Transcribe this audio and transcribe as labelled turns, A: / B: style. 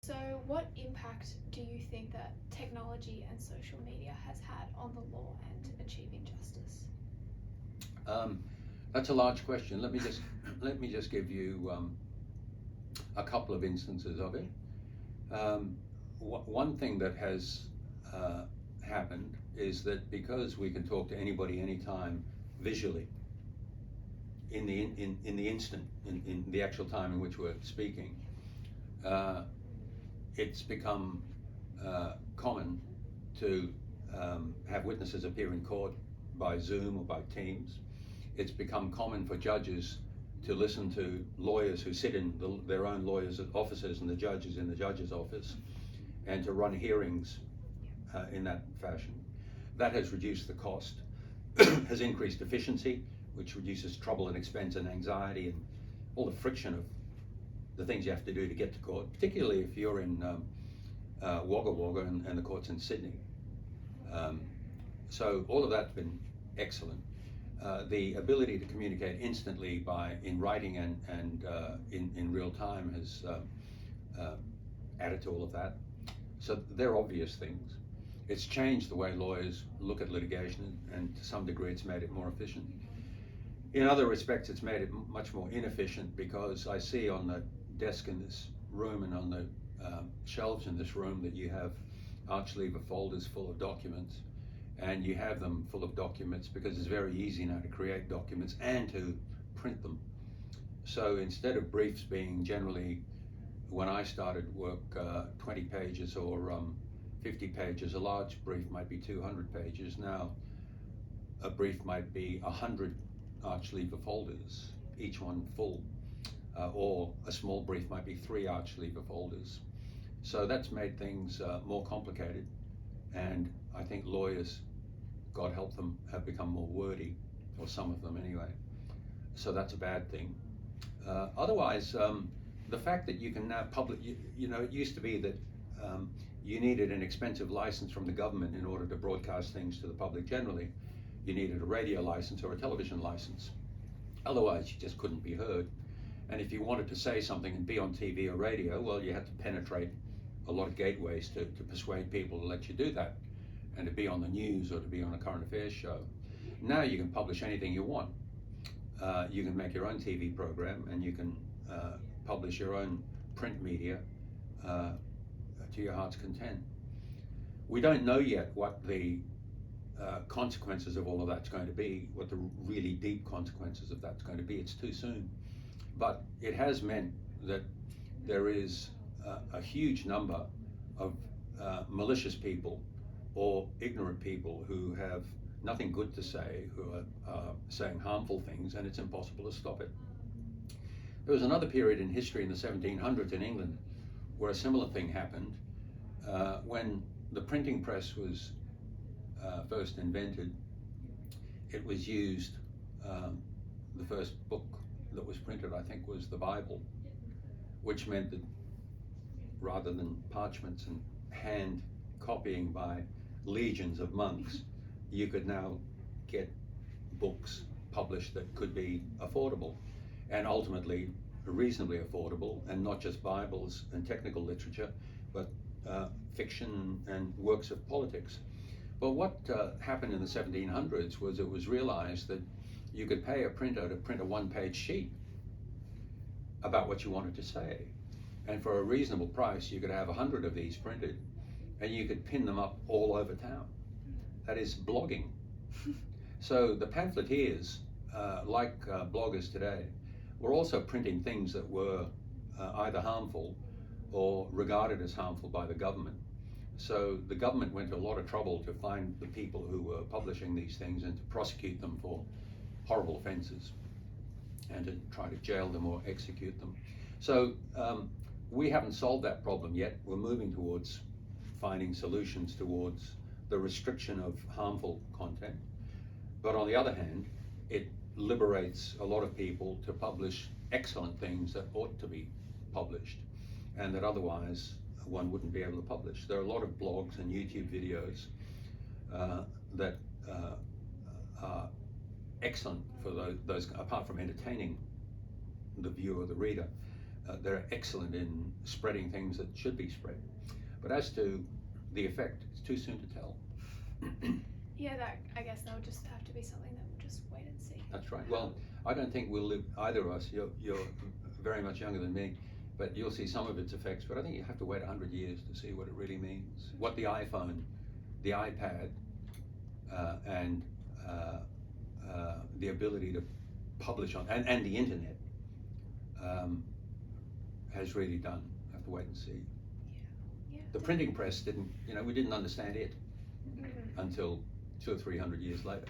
A: So, what impact do you think that technology and social media has had on the law and achieving justice?
B: That's a large question. Let me just give you a couple of instances of it. One thing that has happened is that because we can talk to anybody anytime visually in the instant, in the actual time in which we're speaking, it's become common to have witnesses appear in court by Zoom or by Teams. It's become common for judges to listen to lawyers who sit in their own lawyers' offices and the judges in the judge's office, and to run hearings in that fashion. That has reduced the cost, has increased efficiency, which reduces trouble and expense and anxiety and all the friction of the things you have to do to get to court, particularly if you're in Wagga Wagga and the court's in Sydney. So all of that's been excellent. The ability to communicate instantly in writing and in real time has added to all of that. So they're obvious things. It's changed the way lawyers look at litigation, and to some degree it's made it more efficient. In other respects, it's made it much more inefficient, because I see on the desk in this room and on the shelves in this room that you have arch lever folders full of documents, and you have them full of documents because it's very easy now to create documents and to print them. So instead of briefs being generally, when I started work, 20 pages or 50 pages, a large brief might be 200 pages. Now a brief might be 100 arch lever folders, each one full, or a small brief might be 3 arch lever folders. So that's made things more complicated, and I think lawyers, God help them, have become more wordy, or some of them anyway. So that's a bad thing. Otherwise, the fact that you can now publish, you know, it used to be that you needed an expensive license from the government in order to broadcast things to the public generally. You needed a radio license or a television license. Otherwise, you just couldn't be heard. And if you wanted to say something and be on TV or radio, well, you had to penetrate a lot of gateways to persuade people to let you do that, and to be on the news or to be on a current affairs show. Now you can publish anything you want. You can make your own TV program, and you can publish your own print media to your heart's content. We don't know yet what the consequences of all of that's going to be, what the really deep consequences of that's going to be. It's too soon. But it has meant that there is a huge number of malicious people or ignorant people who have nothing good to say, who are saying harmful things, and it's impossible to stop it. There was another period in history in the 1700s in England where a similar thing happened. When the printing press was first invented, it was used, the first book that was printed, I think, was the Bible, which meant that rather than parchments and hand copying by legions of monks, you could now get books published that could be affordable, and ultimately reasonably affordable, and not just Bibles and technical literature, but fiction and works of politics. But what happened in the 1700s was it was realized that you could pay a printer to print a one-page sheet about what you wanted to say. And for a reasonable price, you could have 100 of these printed, and you could pin them up all over town. That is blogging. So the pamphleteers, like bloggers today, were also printing things that were either harmful or regarded as harmful by the government. So the government went to a lot of trouble to find the people who were publishing these things and to prosecute them for horrible offences, and to try to jail them or execute them. So we haven't solved that problem yet. We're moving towards finding solutions towards the restriction of harmful content. But on the other hand, it liberates a lot of people to publish excellent things that ought to be published, and that otherwise one wouldn't be able to publish. There are a lot of blogs and YouTube videos that are excellent for those, apart from entertaining the viewer, the reader. they're excellent in spreading things that should be spread. But as to the effect, it's too soon to tell.
A: Yeah, I guess that would just have to be something that we'll just wait and see.
B: That's right. Well, I don't think we'll live, either of us, you're very much younger than me, but you'll see some of its effects, but I think you have to wait 100 years to see what it really means. What the iPhone, the iPad, and the ability to publish on, and the internet has really done. I have to wait and see.
A: Yeah.
B: The printing press didn't, we didn't understand it
A: Mhm.
B: until 200 or 300 years later.